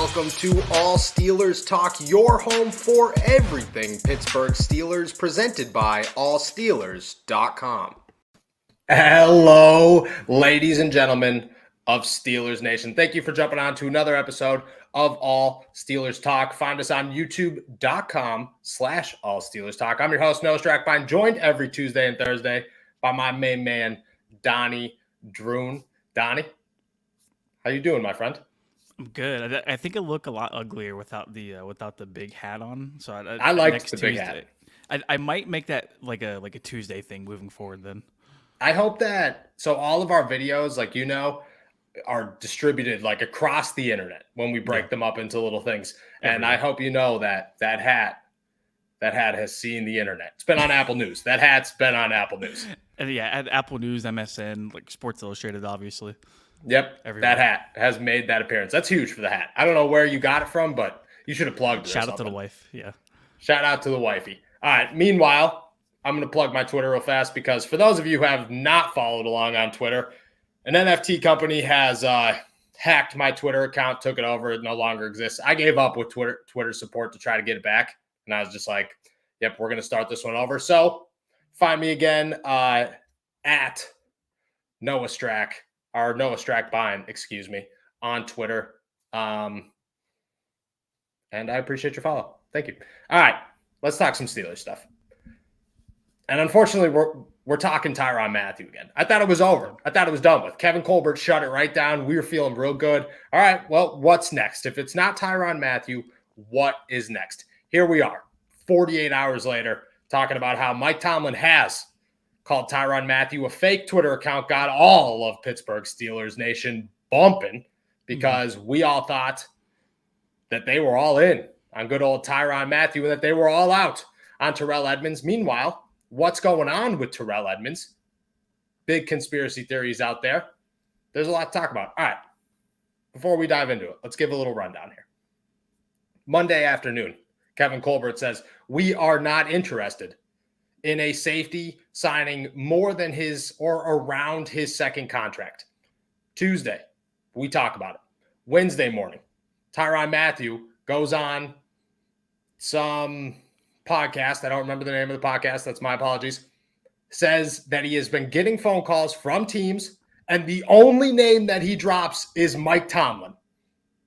welcome to All Steelers Talk, your home for everything Pittsburgh Steelers, presented by allsteelers.com. Hello, ladies and gentlemen of Steelers Nation. Thank you for jumping on to another episode of All Steelers Talk. Find us on youtube.com/All Steelers Talk. I'm your host, Noah Strackbine, joined every Tuesday and Thursday by my main man, Donnie Droon. Donnie, how you doing, my friend? I'm good. I think it look a lot uglier without the big hat on. So I liked the big hat. I might make that like a Tuesday thing moving forward. Then I hope that all of our videos, are distributed like across the internet when we break them up into little things. And I hope you know that hat has seen the internet. It's been on Apple News. That hat's been on Apple News. And at Apple News, MSN, like Sports Illustrated, obviously. Yep, everywhere. That hat has made that appearance. That's huge for the hat. I don't know where you got it from, but you should have plugged it. Shout out to the wife. Yeah. Shout out to the wifey. All right. Meanwhile, I'm going to plug my Twitter real fast because for those of you who have not followed along on Twitter, an NFT company has hacked my Twitter account, took it over. It no longer exists. I gave up with Twitter support to try to get it back. And I was just like, yep, we're going to start this one over. So find me again at Noah Strackbine, on Twitter. And I appreciate your follow. Thank you. All right, let's talk some Steelers stuff. And unfortunately, we're talking Tyrann Mathieu again. I thought it was over. I thought it was done with. Kevin Colbert shut it right down. We were feeling real good. All right, well, what's next? If it's not Tyrann Mathieu, what is next? Here we are, 48 hours later, talking about how Mike Tomlin has called Tyrann Mathieu a fake Twitter account, got all of Pittsburgh Steelers Nation bumping because we all thought that they were all in on good old Tyrann Mathieu and that they were all out on Terrell Edmunds. Meanwhile, what's going on with Terrell Edmunds? Big conspiracy theories out there. There's a lot to talk about. All right, before we dive into it, let's give a little rundown here. Monday afternoon, Kevin Colbert says, we are not interested in a safety signing more than his or around his second contract. Tuesday, we talk about it. Wednesday morning, Tyrann Mathieu goes on some podcast. I don't remember the name of the podcast. That's my apologies. Says that he has been getting phone calls from teams, and the only name that he drops is Mike Tomlin.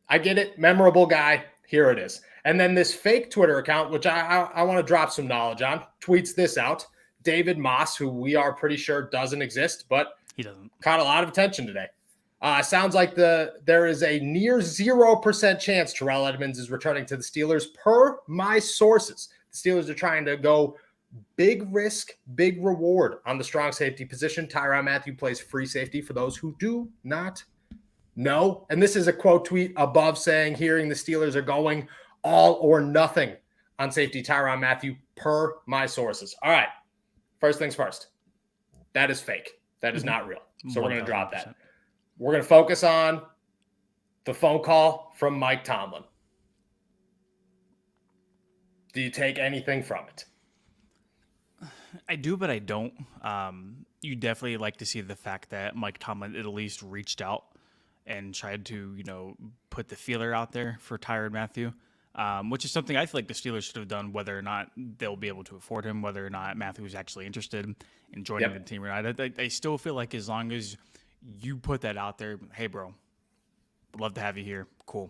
I get it. Memorable guy. Here it is. And then this fake Twitter account, which I want to drop some knowledge on, tweets this out. David Moss, who we are pretty sure doesn't exist, but he doesn't. Caught a lot of attention today. Sounds like there is a near 0% chance Terrell Edmunds is returning to the Steelers per my sources. The Steelers are trying to go big risk, big reward on the strong safety position. Tyrann Mathieu plays free safety for those who do not know. And this is a quote tweet above saying, hearing the Steelers are going all or nothing on safety Tyrann Mathieu per my sources. All right. First things first. That is fake. That is not real. So we're going to drop that. We're going to focus on the phone call from Mike Tomlin. Do you take anything from it? I do, but I don't. You definitely like to see the fact that Mike Tomlin at least reached out and tried to, put the feeler out there for Tyrann Mathieu. Which is something I feel like the Steelers should have done, whether or not they'll be able to afford him, whether or not Mathieu is actually interested in joining the team or not. I still feel like as long as you put that out there, hey, bro, would love to have you here. Cool.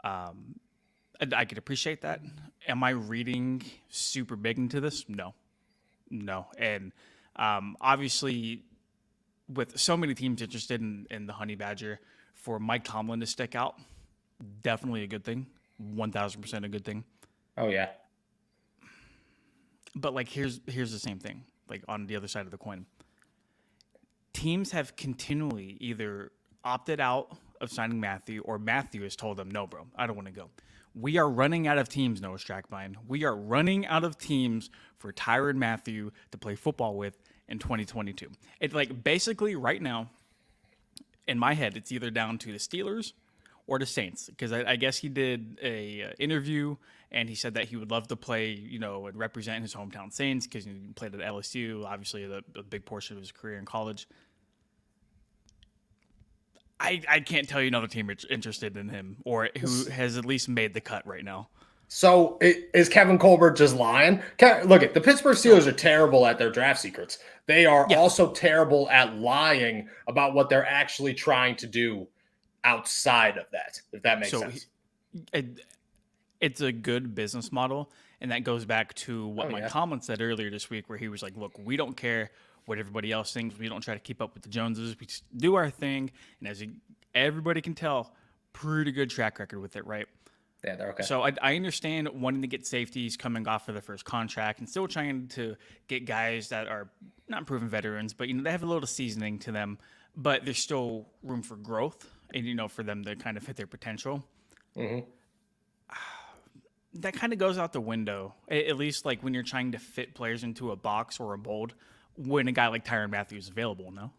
I could appreciate that. Am I reading super big into this? No. And obviously, with so many teams interested in the Honey Badger, for Mike Tomlin to stick out, definitely a good thing. 1,000% a good thing. Oh yeah. But here's the same thing. On the other side of the coin, teams have continually either opted out of signing Mathieu, or Mathieu has told them, no, bro, I don't want to go. We are running out of teams, Noah Strackbine. We are running out of teams for Tyrann Mathieu to play football with in 2022. It's basically right now, in my head, it's either down to the Steelers or the Saints, because I guess he did a interview and he said that he would love to play, and represent his hometown Saints because he played at LSU, obviously a big portion of his career in college. I can't tell you another team interested in him or who has at least made the cut right now. So is Kevin Colbert just lying? Look, at the Pittsburgh Steelers are terrible at their draft secrets. They are also terrible at lying about what they're actually trying to do outside of that, if that makes sense. It's a good business model, and that goes back to what Mike Tomlin said earlier this week, where he was like, look, we don't care what everybody else thinks. We don't try to keep up with the Joneses. We just do our thing, and as everybody can tell, pretty good track record with it, right? Yeah, they're okay. So I understand wanting to get safeties coming off of their first contract and still trying to get guys that are not proven veterans, but they have a little seasoning to them, but there's still room for growth and for them to kind of hit their potential. Mm-hmm. That kind of goes out the window, at least like when you're trying to fit players into a box or a mold when a guy like Tyrann Mathieu is available, no?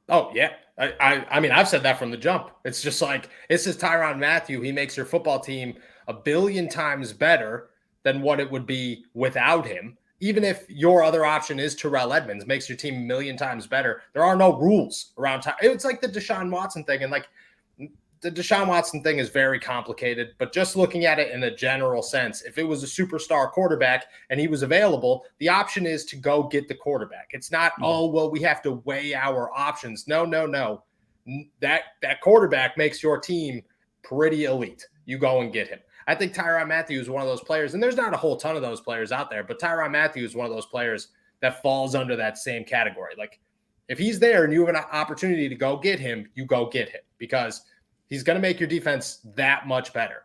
Oh, yeah. I mean, I've said that from the jump. It's just like, this is Tyrann Mathieu. He makes your football team 1 billion times better than what it would be without him. Even if your other option is Terrell Edmunds, makes your team 1 million times better. There are no rules around time. It's like the Deshaun Watson thing. And like, the Deshaun Watson thing is very complicated, but just looking at it in a general sense, if it was a superstar quarterback and he was available, the option is to go get the quarterback. It's not, we have to weigh our options. No. That quarterback makes your team pretty elite. You go and get him. I think Tyrann Mathieu is one of those players, and there's not a whole ton of those players out there, but Tyrann Mathieu is one of those players that falls under that same category. Like, if he's there and you have an opportunity to go get him, you go get him because he's going to make your defense that much better.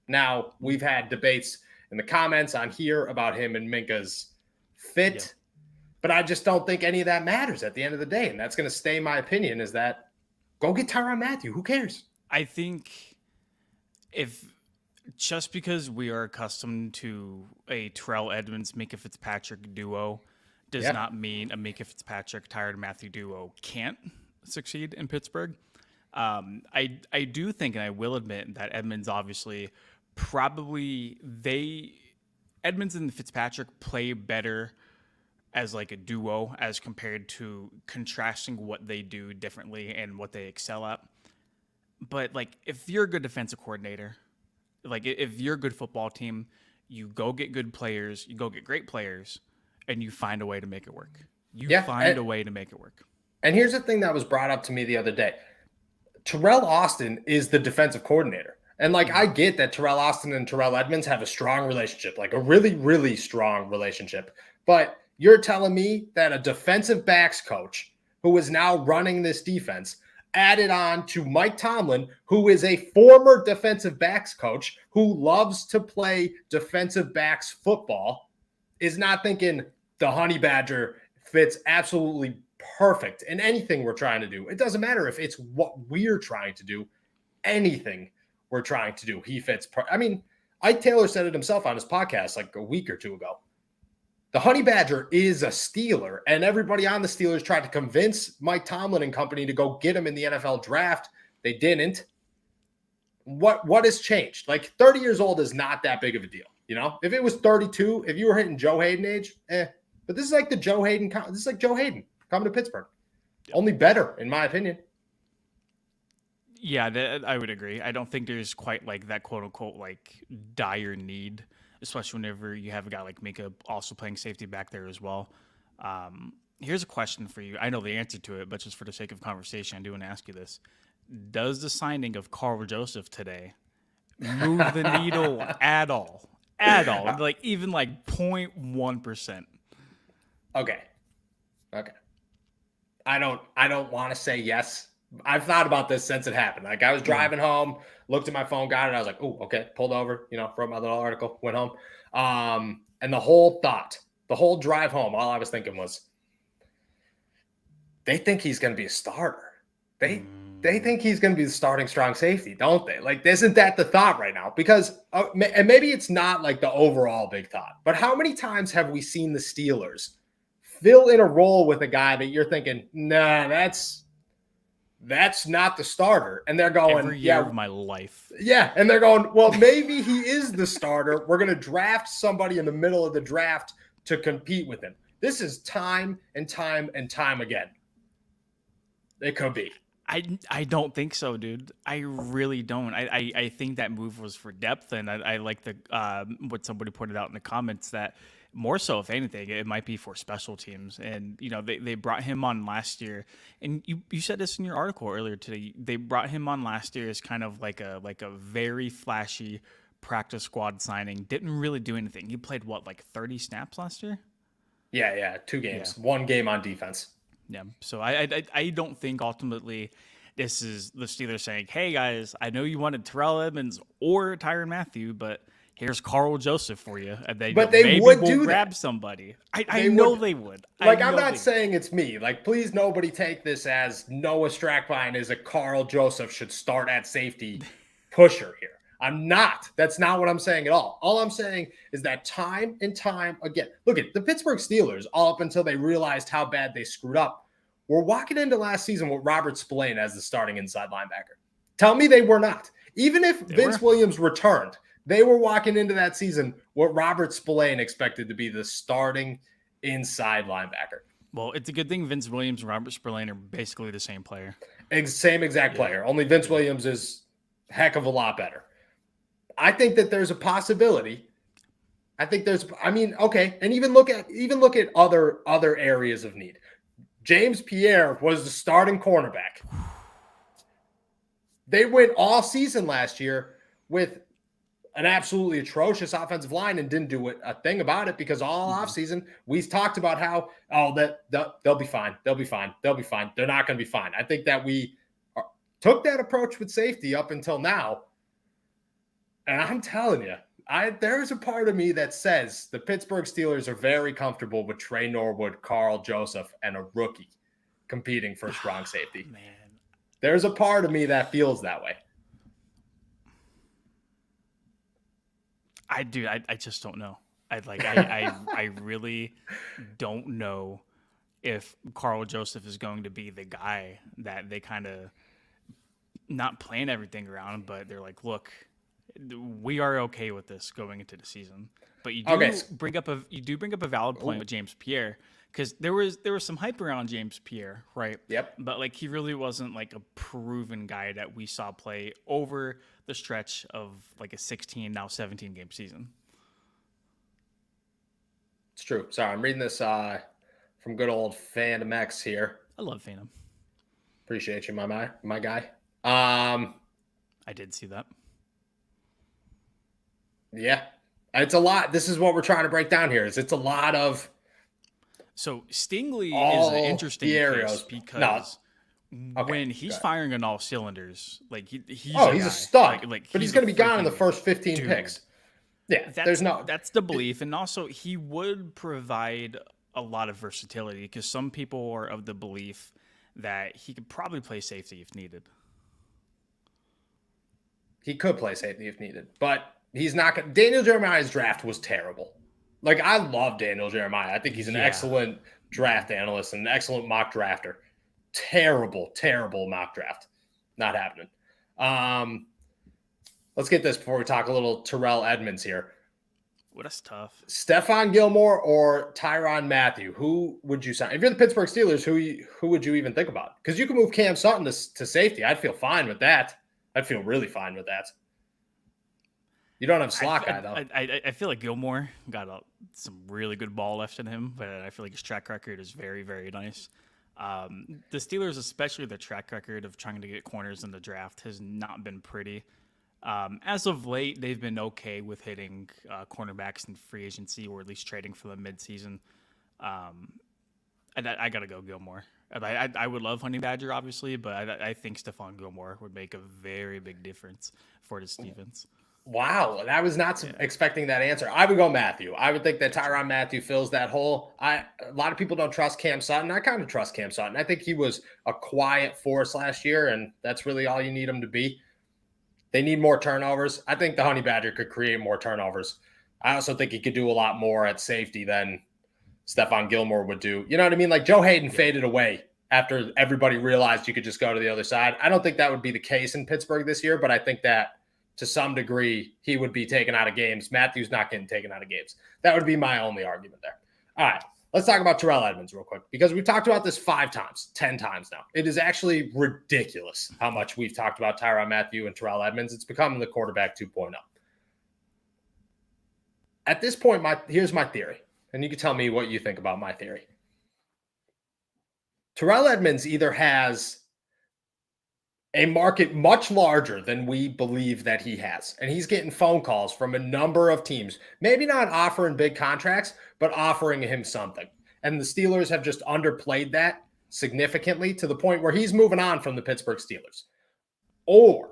Now, we've had debates in the comments on here about him and Minka's fit, but I just don't think any of that matters at the end of the day. And that's going to stay my opinion, is that go get Tyrann Mathieu. Who cares? I think if just because we are accustomed to a Terrell Edmunds, Minka Fitzpatrick duo does not mean a Minka Fitzpatrick, Tyrann Mathieu duo can't succeed in Pittsburgh. I do think, and I will admit, that Edmunds obviously Edmunds and Fitzpatrick play better as like a duo as compared to contrasting what they do differently and what they excel at. But like, if you're a good defensive coordinator, like if you're a good football team, you go get good players, you go get great players, and you find a way to make it work. Find a way to make it work. And here's the thing that was brought up to me the other day. Terrell Austin is the defensive coordinator. And like, I get that Terrell Austin and Terrell Edmunds have a strong relationship, like a really, really strong relationship. But you're telling me that a defensive backs coach who is now running this defense added on to Mike Tomlin, who is a former defensive backs coach who loves to play defensive backs football, is not thinking the Honey Badger fits absolutely perfect in anything we're trying to do. It doesn't matter if it's what we're trying to do. Anything we're trying to do, he fits. I mean, Ike Taylor said it himself on his podcast like a week or two ago. The Honey Badger is a Steeler, and everybody on the Steelers tried to convince Mike Tomlin and company to go get him in the NFL draft. They didn't. What has changed? Like, 30 years old is not that big of a deal. If it was 32, if you were hitting Joe Hayden age, but this is like Joe Hayden coming to Pittsburgh. Only better, in my opinion. Yeah, I would agree. I don't think there's quite like that quote unquote like dire need, especially whenever you have a guy like Minka also playing safety back there as well. Here's a question for you. I know the answer to it, but just for the sake of conversation, I do want to ask you this. Does the signing of Karl Joseph today move the needle at all? At all? Like even like 0.1%? Okay. I don't want to say yes. I've thought about this since it happened. Like, I was driving home, looked at my phone, got it. I was like, oh, okay. Pulled over, wrote my little article, went home. And the whole drive home, all I was thinking was, they think he's going to be a starter. They think he's going to be the starting strong safety, don't they? Like, isn't that the thought right now? Because, and maybe it's not like the overall big thought, but how many times have we seen the Steelers fill in a role with a guy that you're thinking, nah, that's not the starter. And they're going, every year of my life. Yeah. And they're going, well, maybe he is the starter. We're going to draft somebody in the middle of the draft to compete with him. This is time and time and time again. It could be. I don't think so, dude. I really don't. I think that move was for depth, and I like the what somebody pointed out in the comments that more so, if anything, it might be for special teams. And they brought him on last year, and you said this in your article earlier today. They brought him on last year as kind of like a very flashy practice squad signing. Didn't really do anything. He played what, like 30 snaps last year? Yeah, 2 Yeah. games, 1 game on defense. Yeah. So I don't think ultimately this is the Steelers saying, hey guys, I know you wanted Terrell Edmunds or Tyrann Mathieu, but here's Karl Joseph for you. And But they maybe would we'll do grab that. somebody. I know they would. Like, I'm not saying it's me. Like, please nobody take this as Noah Strackline is a Karl Joseph should start at safety pusher here. I'm not. That's not what I'm saying at all. All I'm saying is that time and time again, look at the Pittsburgh Steelers, all up until they realized how bad they screwed up, were walking into last season with Robert Spillane as the starting inside linebacker. Tell me they were not. Even if Vince Williams returned, they were walking into that season with Robert Spillane expected to be the starting inside linebacker. Well, it's a good thing Vince Williams and Robert Spillane are basically the same player. Same exact player. Only Vince Williams is a heck of a lot better. I think that there's a possibility. Okay. And even look at other areas of need. James Pierre was the starting cornerback. They went all season last year with an absolutely atrocious offensive line and didn't do a thing about it because all offseason we talked about how, they'll be fine. They'll be fine. They'll be fine. They're not going to be fine. I think that we took that approach with safety up until now. And I'm telling you, there's a part of me that says the Pittsburgh Steelers are very comfortable with Tre Norwood, Karl Joseph, and a rookie competing for strong safety. Man. There's a part of me that feels that way. I just don't know. I really don't know if Karl Joseph is going to be the guy that they kind of not plan everything around, but they're like, look, we are okay with this going into the season. But you do bring up a valid point with James Pierre, because there was some hype around James Pierre, right? Yep. But like he really wasn't like a proven guy that we saw play over the stretch of like a 16, now 17 game season. It's true. Sorry, I'm reading this from good old Phantom X here. I love Phantom. Appreciate you, my guy. I did see that. Yeah, it's a lot. This is what we're trying to break down here. It's a lot of. So Stingley is an interesting case because when he's firing on all cylinders, like he's a stud. But he's going to be gone in the first 15 picks. Yeah, that's the belief, and also he would provide a lot of versatility because some people are of the belief that he could probably play safety if needed. He could play safety if needed, but he's not going to. Daniel Jeremiah's draft was terrible. Like, I love Daniel Jeremiah. I think he's an excellent draft analyst and an excellent mock drafter. Terrible mock draft. Not happening. Let's get this before we talk a little Terrell Edmunds here. Well, that's tough. Stephon Gilmore or Tyrann Mathieu? Who would you sign? If you're the Pittsburgh Steelers, who would you even think about? Because you can move Cam Sutton to safety. I'd feel fine with that. I'd feel really fine with that. You don't have slot guy, though. I feel like Gilmore got some really good ball left in him, but I feel like his track record is very, very nice. The Steelers, especially their track record of trying to get corners in the draft, has not been pretty. As of late, they've been okay with hitting cornerbacks in free agency, or at least trading for them midseason. I got to go Gilmore. I would love Honey Badger, obviously, but I think Stephon Gilmore would make a very big difference for the Stevens. Wow, I was not expecting that answer. I would go Mathieu. I would think that Tyrann Mathieu fills that hole. A lot of people don't trust Cam Sutton. I kind of trust Cam Sutton. I think he was a quiet force last year, and that's really all you need him to be. They need more turnovers. I think the Honey Badger could create more turnovers. I also think he could do a lot more at safety than Stephon Gilmore would do. You know what I mean? Like, Joe Hayden faded away after everybody realized you could just go to the other side. I don't think that would be the case in Pittsburgh this year, but I think that to some degree he would be taken out of games. Matthew's not getting taken out of games. That would be my only argument there. All right, Let's talk about Terrell Edmunds real quick, because we've talked about this 5 times, 10 times now. It is actually ridiculous how much we've talked about Tyrann Mathieu and Terrell Edmunds. It's becoming the quarterback 2.0. At this point, here's my theory, and you can tell me what you think about my theory. Terrell Edmunds either has a market much larger than we believe that he has, and he's getting phone calls from a number of teams, maybe not offering big contracts, but offering him something. And the Steelers have just underplayed that significantly to the point where he's moving on from the Pittsburgh Steelers. Or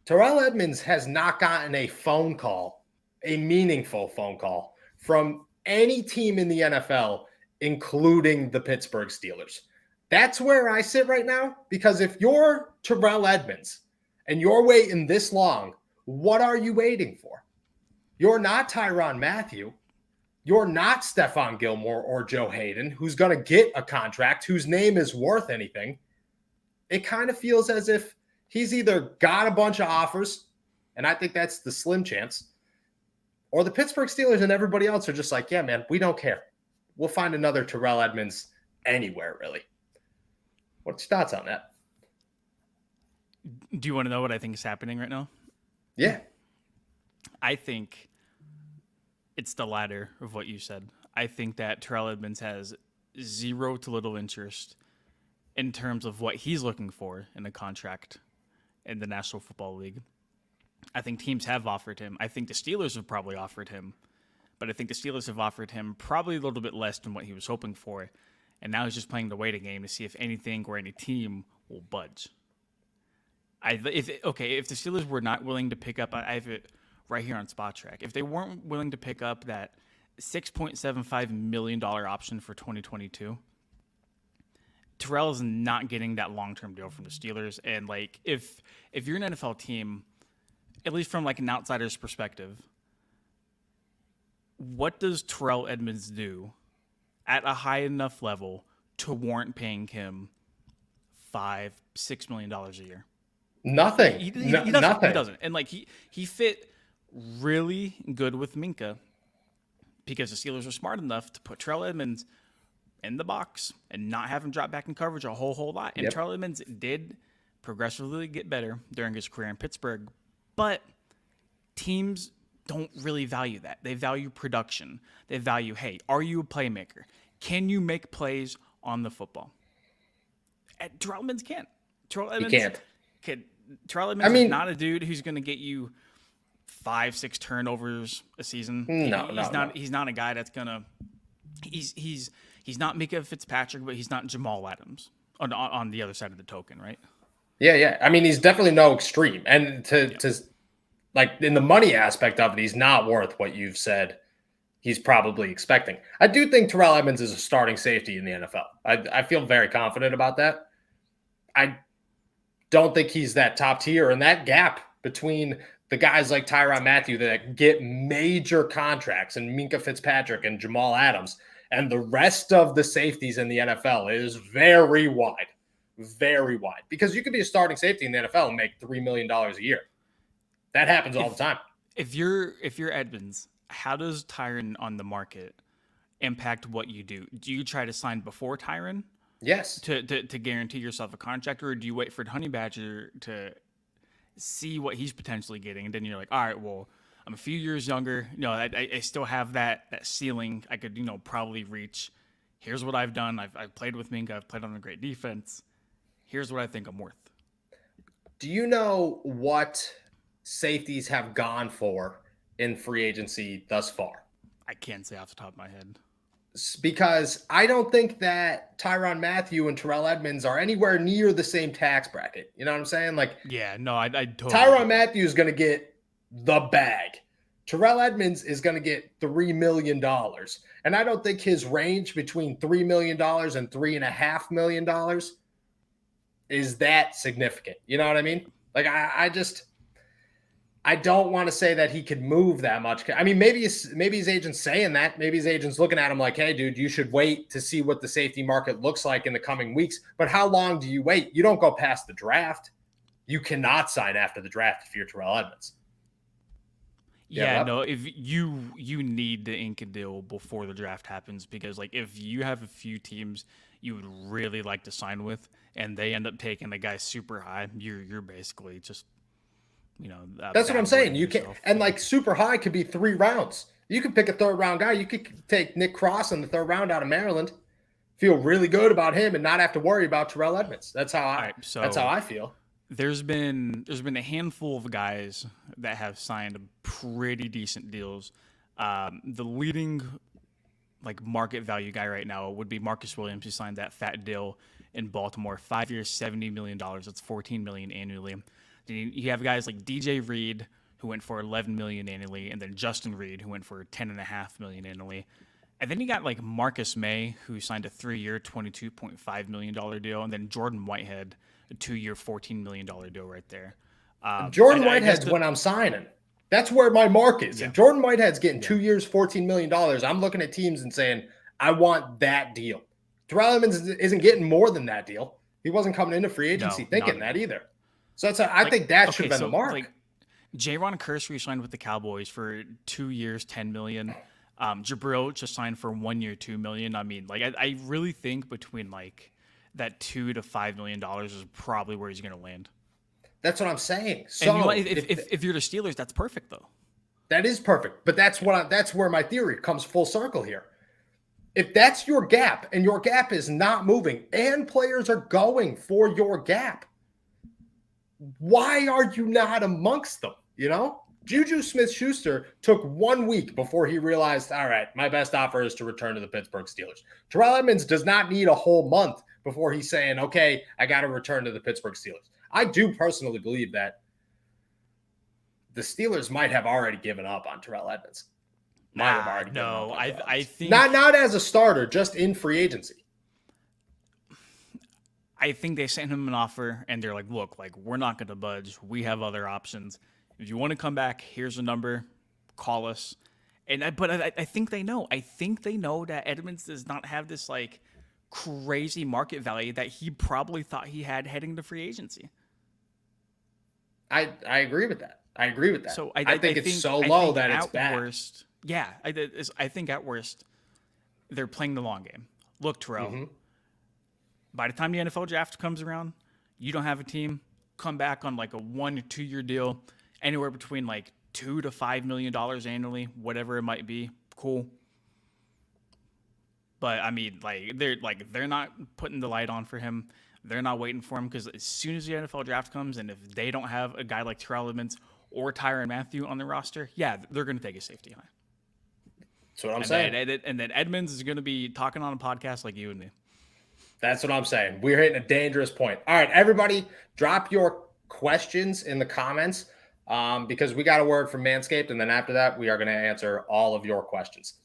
Terrell Edmunds has not gotten a phone call, a meaningful phone call from any team in the NFL, including the Pittsburgh Steelers. That's where I sit right now, because if you're Terrell Edmunds and you're waiting this long, what are you waiting for? You're not Tyrann Mathieu. You're not Stephon Gilmore or Joe Hayden, who's going to get a contract, whose name is worth anything. It kind of feels as if he's either got a bunch of offers, and I think that's the slim chance, or the Pittsburgh Steelers and everybody else are just like, yeah, man, we don't care. We'll find another Terrell Edmunds anywhere, really. What's your thoughts on that? Do you want to know what I think is happening right now? Yeah. I think it's the latter of what you said. I think that Terrell Edmunds has zero to little interest in terms of what he's looking for in a contract in the National Football League. I think teams have offered him. I think the Steelers have probably offered him. But I think the Steelers have offered him probably a little bit less than what he was hoping for. And now he's just playing the waiting game to see if anything or any team will budge. If the Steelers were not willing to pick up, I have it right here on Spot Track. If they weren't willing to pick up that $6.75 million option for 2022, Terrell is not getting that long-term deal from the Steelers. And like, if you're an NFL team, at least from like an outsider's perspective, what does Terrell Edmunds do at a high enough level to warrant paying him $5-6 million a year? Nothing. He doesn't. Nothing. He doesn't. And like he fit really good with Minkah because the Steelers are smart enough to put Terrell Edmunds in the box and not have him drop back in coverage a whole lot. And Terrell Edmunds did progressively get better during his career in Pittsburgh, but teams don't really value that. They value production. They value, hey, are you a playmaker? Can you make plays on the football? And Terrell Edmunds can't. Terrell Edmunds is not a dude who's going to get you 5-6 turnovers a season. He's not a guy that's going to. He's not Minkah Fitzpatrick, but he's not Jamal Adams on the other side of the token, right? Yeah. I mean, he's definitely no extreme, and to like in the money aspect of it, he's not worth what you've said he's probably expecting. I do think Terrell Edmunds is a starting safety in the NFL. I feel very confident about that. I don't think he's that top tier, and that gap between the guys like Tyrann Mathieu that get major contracts and Minkah Fitzpatrick and Jamal Adams and the rest of the safeties in the NFL is very wide, because you could be a starting safety in the NFL and make $3 million a year. That happens all the time. If you're Edmunds, how does Tyrann on the market impact what you do? Do you try to sign before Tyrann? Yes. To guarantee yourself a contract, or do you wait for Honey Badger to see what he's potentially getting, and then you're like, all right, well, I'm a few years younger. I still have that ceiling I could, probably reach. Here's what I've done. I've played with Minkah. I've played on a great defense. Here's what I think I'm worth. Do you know what safeties have gone for in free agency thus far? I can't say off the top of my head. Because I don't think that Tyrann Mathieu and Terrell Edmunds are anywhere near the same tax bracket. You know what I'm saying? Like, yeah, no, I totally. Tyrann Mathieu is going to get the bag. Terrell Edmunds is going to get $3 million. And I don't think his range between $3 million and $3.5 million is that significant. You know what I mean? Like, I don't want to say that he could move that much. I mean, maybe his agent's saying that. Maybe his agent's looking at him like, hey, dude, you should wait to see what the safety market looks like in the coming weeks. But how long do you wait? You don't go past the draft. You cannot sign after the draft if you're Terrell Edmunds. Yeah, no, if you need to ink a deal before the draft happens, because like if you have a few teams you would really like to sign with and they end up taking the guy super high, you're basically just That's what I'm bad saying. wording You can, yourself. and Yeah. like super high could be 3 rounds. You could pick a third round guy. You could take Nick Cross in the third round out of Maryland. Feel really good about him and not have to worry about Terrell Edmunds. All right, That's how so I feel. there's been a handful of guys that have signed pretty decent deals. The leading like market value guy right now would be Marcus Williams, who signed that fat deal in Baltimore, 5 years, $70 million. That's $14 million annually. Then you have guys like DJ Reed, who went for $11 million annually, and then Justin Reed, who went for $10.5 million annually. And then you got like Marcus May, who signed a 3-year, $22.5 million deal, and then Jordan Whitehead, a 2-year, $14 million deal right there. Jordan I guess Whitehead's when I'm signing. That's where my mark is. yeah, If Jordan Whitehead's getting yeah. 2 years, $14 million, I'm looking at teams and saying, I want that deal. Terrell Edmunds isn't getting more than that deal. He wasn't coming into free agency No, not thinking at that all. either. So I think that should have been the mark. Like Jaron Curse signed with the Cowboys for 2 years, $10 million. Jabril just signed for 1 year, $2 million. I mean, like I really think between like that $2 to $5 million is probably where he's going to land. That's what I'm saying. So And you know, if you're the Steelers, that's perfect though. that is perfect. But that's where my theory comes full circle here. If that's your gap and your gap is not moving and players are going for your gap, why are you not amongst them? Juju Smith-Schuster took 1 week before he realized, all right, my best offer is to return to the Pittsburgh Steelers. Terrell Edmunds does not need a whole month before he's saying, okay, I got to return to the Pittsburgh Steelers. I do personally believe that the Steelers might have already given up on Terrell Edmunds. I think not as a starter, just in free agency. I think they sent him an offer and they're like, look, like we're not going to budge. We have other options. If you want to come back, here's a number. Call us. But I think they know. I think they know that Edmunds does not have this like crazy market value that he probably thought he had heading to free agency. I agree with that. So I think it's so low that it's bad. Worst, yeah, I think at worst they're playing the long game. Look, Terrell, by the time the NFL draft comes around, you don't have a team. Come back on like a 1 to 2 year deal, anywhere between like $2 to $5 million annually, whatever it might be. Cool. But I mean, they're not putting the light on for him. They're not waiting for him because as soon as the NFL draft comes, and if they don't have a guy like Terrell Edmunds or Tyrann Mathieu on the roster, yeah, they're going to take a safety high. That's what I'm saying. And then Edmunds is going to be talking on a podcast like you and me. That's what I'm saying. We're hitting a dangerous point. All right, everybody, drop your questions in the comments because we got a word from Manscaped, and then after that, we are going to answer all of your questions.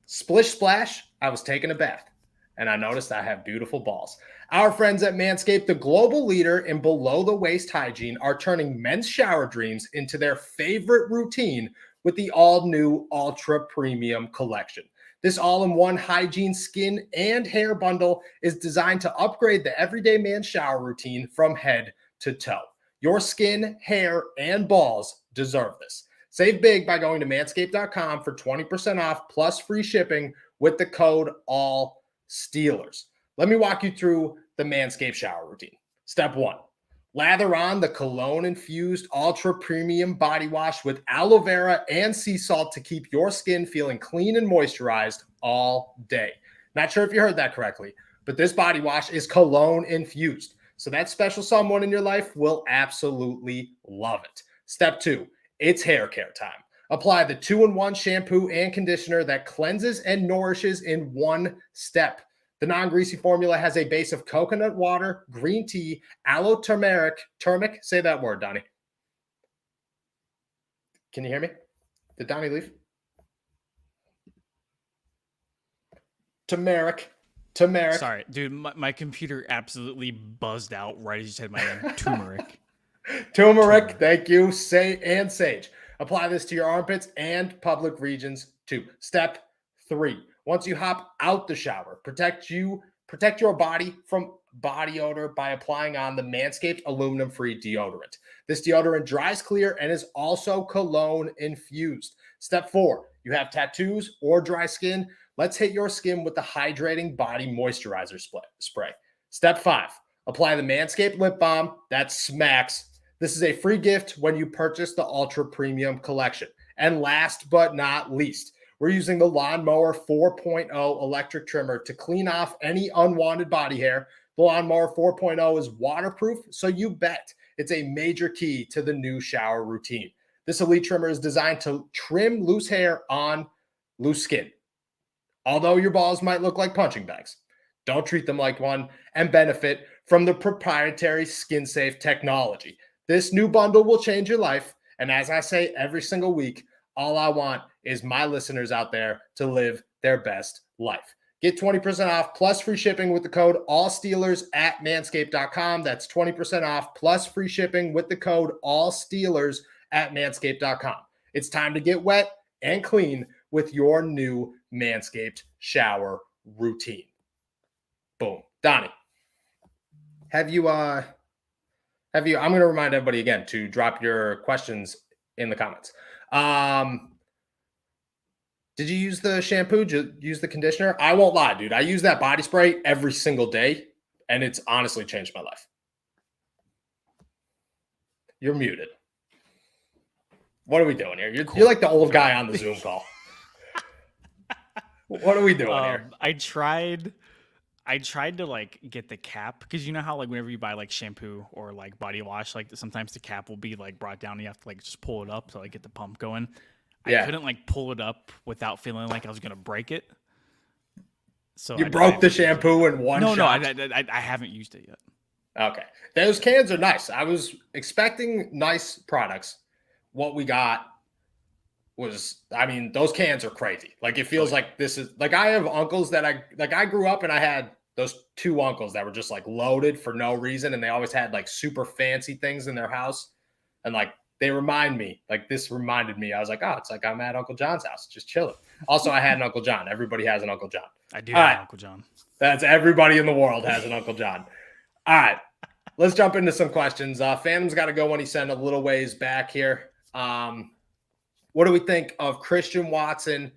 Splish splash, I was taking a bath, and I noticed I have beautiful balls. Our friends at Manscaped, the global leader in below-the-waist hygiene, are turning men's shower dreams into their favorite routine with the all-new Ultra Premium Collection. This all-in-one hygiene skin and hair bundle is designed to upgrade the everyday man's shower routine from head to toe. Your skin, hair, and balls deserve this. Save big by going to manscaped.com for 20% off plus free shipping with the code ALLSteelers. Let me walk you through the Manscaped shower routine. Step 1, lather on the cologne-infused Ultra Premium Body Wash with aloe vera and sea salt to keep your skin feeling clean and moisturized all day. Not sure if you heard that correctly, but this body wash is cologne-infused. So that special someone in your life will absolutely love it. Step 2, it's hair care time. Apply the 2-in-1 shampoo and conditioner that cleanses and nourishes in one step. The non-greasy formula has a base of coconut water, green tea, aloe turmeric. Say that word, Donnie. Can you hear me? Did Donnie leave? Turmeric. Sorry, dude. My computer absolutely buzzed out right as you said my name. Turmeric. Thank you. Sage. Apply this to your armpits and public regions too. Step 3. Once you hop out the shower, protect your body from body odor by applying on the Manscaped aluminum-free deodorant. This deodorant dries clear and is also cologne infused. Step 4, you have tattoos or dry skin. Let's hit your skin with the hydrating body moisturizer spray. Step 5, apply the Manscaped lip balm that smacks. This is a free gift when you purchase the Ultra Premium Collection. And last but not least, we're using the Lawnmower 4.0 electric trimmer to clean off any unwanted body hair. The Lawnmower 4.0 is waterproof, so you bet it's a major key to the new shower routine. This elite trimmer is designed to trim loose hair on loose skin. Although your balls might look like punching bags, don't treat them like one and benefit from the proprietary skin-safe technology. This new bundle will change your life, and as I say every single week, all I want is my listeners out there to live their best life. Get 20% off plus free shipping with the code ALLSteelers at manscaped.com. That's 20% off plus free shipping with the code ALLSteelers at manscaped.com. It's time to get wet and clean with your new Manscaped shower routine. Boom. Donnie, I'm going to remind everybody again to drop your questions in the comments. Did you use the shampoo? Did you use the conditioner? I won't lie, dude. I use that body spray every single day, and it's honestly changed my life. You're muted. What are we doing here? You're like the old guy on the Zoom call. What are we doing here? I tried to like get the cap, because you know how like whenever you buy like shampoo or like body wash, like sometimes the cap will be like brought down and you have to like just pull it up to like get the pump going. I couldn't like pull it up without feeling like I was gonna break it. So you broke the shampoo in one shot. No, I haven't used it yet. Okay, those cans are nice. I was expecting nice products. What we got was, I mean, those cans are crazy. Like it feels like this is like I have uncles that I grew up and I had those two uncles that were just like loaded for no reason, and they always had like super fancy things in their house, and like they remind me, like this reminded me. I was like, oh, it's like I'm at Uncle John's house, just chilling. Also, I had an Uncle John. Everybody has an Uncle John. I do have an Uncle John. That's everybody in the world has an Uncle John. All right, let's jump into some questions. Phantom's got to go when he sent a little ways back here. What do we think of Christian Watson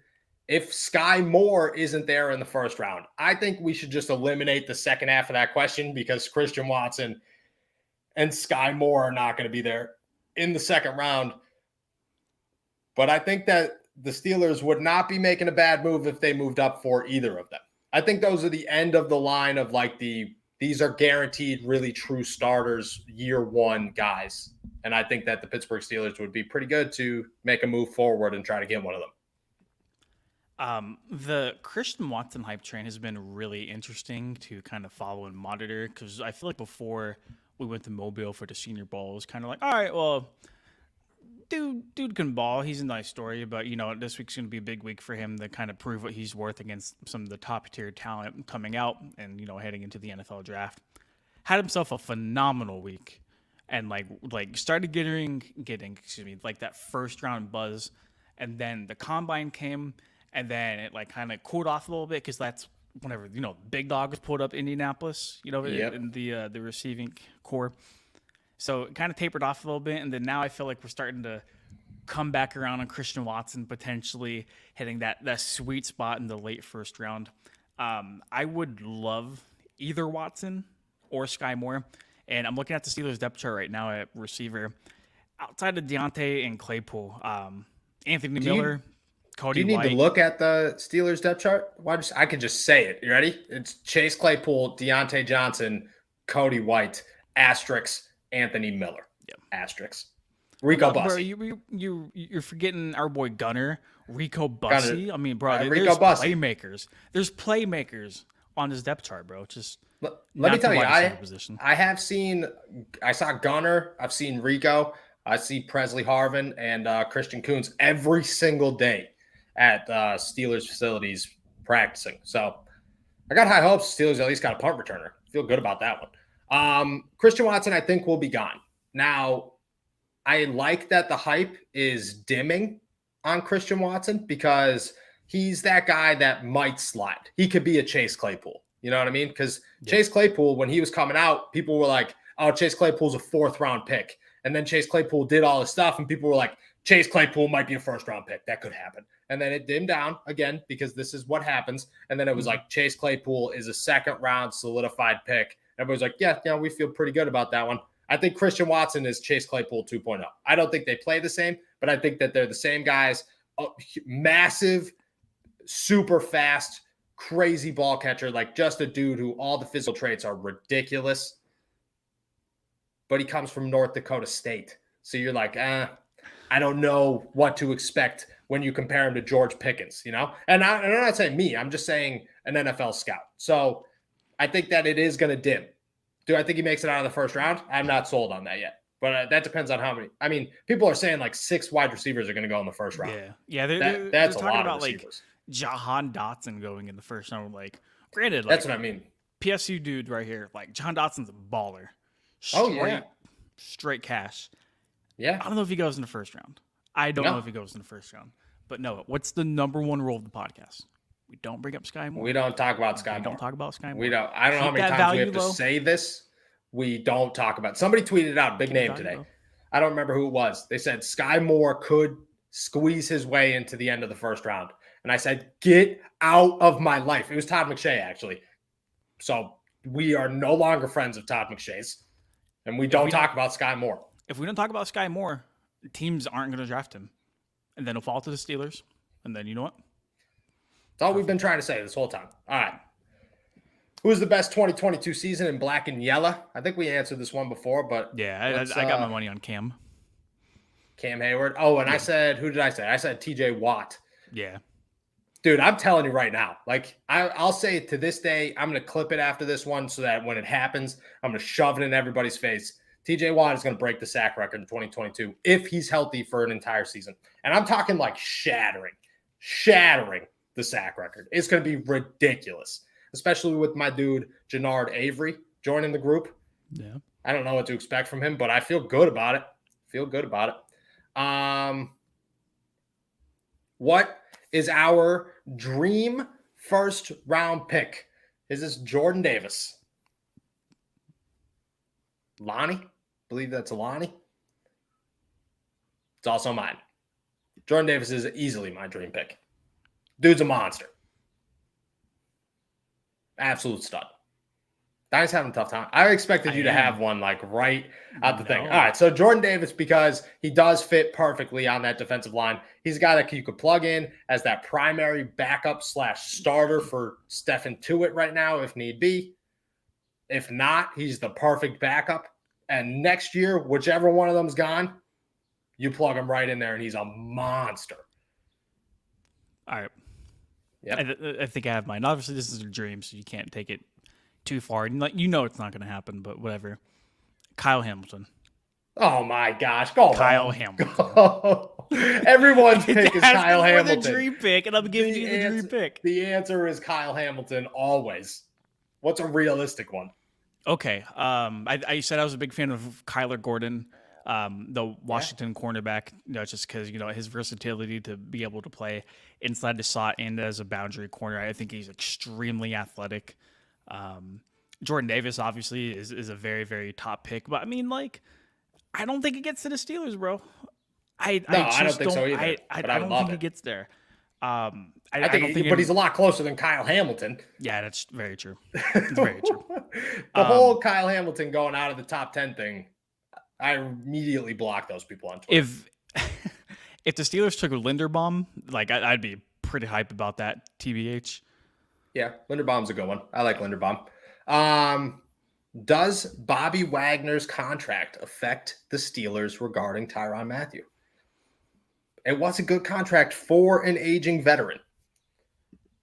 if Sky Moore isn't there in the first round? I think we should just eliminate the second half of that question, because Christian Watson and Sky Moore are not going to be there in the second round. But I think that the Steelers would not be making a bad move if they moved up for either of them. I think those are the end of the line of like these are guaranteed really true starters, year one guys. And I think that the Pittsburgh Steelers would be pretty good to make a move forward and try to get one of them. The Christian Watson hype train has been really interesting to kind of follow and monitor, because I feel like before we went to Mobile for the Senior Bowl, it was kind of like, all right, well, dude can ball. He's a nice story, but you know, this week's going to be a big week for him to kind of prove what he's worth against some of the top tier talent coming out and, you know, heading into the NFL draft. Had himself a phenomenal week, and like started getting like that first round buzz, and then the combine came, and then it like kind of cooled off a little bit, because that's whenever, you know, Big Dog was pulled up Indianapolis, you know, in the receiving core. So it kind of tapered off a little bit, and then now I feel like we're starting to come back around on Christian Watson potentially hitting that sweet spot in the late first round. I would love either Watson or Sky Moore, and I'm looking at the Steelers depth chart right now at receiver. Outside of Deontay and Claypool, Anthony Miller, Cody White. Do you need to look at the Steelers depth chart? I could just say it. You ready? It's Chase Claypool, Deontay Johnson, Cody White, asterisk, Anthony Miller. Yep. Asterisk. Rico Bussey. Bro, you're forgetting our boy Gunner, Rico Bussey. I mean, bro, there's playmakers. There's playmakers on this depth chart, bro. Just let me tell you, I saw Gunner. I've seen Rico. I see Presley Harvin and Christian Kuntz every single day at Steelers facilities practicing. So I got high hopes. Steelers at least got a punt returner. Feel good about that one. Christian Watson, I think, will be gone. Now, I like that the hype is dimming on Christian Watson, because he's that guy that might slide. He could be a Chase Claypool. You know what I mean? Because Chase Claypool, when he was coming out, people were like, oh, Chase Claypool's a 4th-round pick. And then Chase Claypool did all his stuff, and people were like, Chase Claypool might be a 1st-round pick. That could happen. And then it dimmed down again because this is what happens. And then it was like Chase Claypool is a 2nd-round solidified pick. Everybody's like, yeah, we feel pretty good about that one. I think Christian Watson is Chase Claypool 2.0. I don't think they play the same, but I think that they're the same guys. Massive, super fast, crazy ball catcher, like just a dude who all the physical traits are ridiculous. But he comes from North Dakota State. So you're like, I don't know what to expect when you compare him to George Pickens, you know? And I'm not saying me. I'm just saying an NFL scout. So I think that it is going to dim. Do I think he makes it out of the 1st round? I'm not sold on that yet. But that depends on how many. I mean, people are saying like 6 wide receivers are going to go in the 1st round. Yeah. They're talking about like Jahan Dotson going in the 1st round. Like, granted, like, that's what I mean. PSU dude right here, like Jahan Dotson's a baller. Straight cash. Yeah. I don't know if he goes in the 1st round. I don't know if he goes in the 1st round. But no, what's the number one rule of the podcast? We don't bring up Sky Moore. We don't talk about Sky Moore. We don't talk about Sky Moore. We don't. I don't know how many times we have to say this. We don't talk about it. Somebody tweeted out, big name today. I don't remember who it was. They said Sky Moore could squeeze his way into the end of the 1st round. And I said, get out of my life. It was Todd McShay, actually. So we are no longer friends of Todd McShay's. And we don't talk about Sky Moore. If we don't talk about Sky Moore, teams aren't going to draft him. And then he'll fall to the Steelers. And then you know what? That's all we've been trying to say this whole time. All right. Who's the best 2022 season in black and yellow? I think we answered this one before, but yeah, I got my money on Cam. Cam Hayward. Oh, and I said, who did I say? I said TJ Watt. Yeah. Dude, I'm telling you right now, like I'll say it to this day. I'm going to clip it after this one so that when it happens, I'm going to shove it in everybody's face. TJ Watt is going to break the sack record in 2022 if he's healthy for an entire season. And I'm talking like shattering the sack record. It's going to be ridiculous, especially with my dude, Jannard Avery, joining the group. Yeah. I don't know what to expect from him, but I feel good about it. What is our dream 1st-round pick? Is this Jordan Davis? Lonnie? I believe that's Lonnie. It's also mine. Jordan Davis is easily my dream pick. Dude's a monster. Absolute stud. Dine's having a tough time. I expected you to have one like right out the thing. All right, so Jordan Davis, because he does fit perfectly on that defensive line. He's a guy that you could plug in as that primary backup / starter for Stephen Tuitt right now if need be. If not, he's the perfect backup. And next year, whichever one of them's gone, you plug him right in there, and he's a monster. All right. Yeah, I think I have mine. Obviously, this is a dream, so you can't take it too far. You know it's not going to happen, but whatever. Kyle Hamilton. Oh, my gosh. Go Kyle Hamilton. Everyone's pick is Kyle Hamilton. The dream pick, and I'm giving you the dream pick. The answer is Kyle Hamilton always. What's a realistic one? Okay. I said I was a big fan of Kyler Gordon, the Washington cornerback, just because, his versatility to be able to play inside the slot and as a boundary corner. I think he's extremely athletic. Jordan Davis, obviously, is a very, very top pick. But, I don't think it gets to the Steelers, bro. I don't think so either. I don't think he gets there. I think but he's a lot closer than Kyle Hamilton. Yeah, that's very true. It's very true. The whole Kyle Hamilton going out of the top 10 thing, I immediately block those people on Twitter. If the Steelers took Linderbaum, I'd be pretty hype about that, TBH. Yeah, Linderbaum's a good one. I like Linderbaum. Does Bobby Wagner's contract affect the Steelers regarding Tyrann Mathieu? It was a good contract for an aging veteran.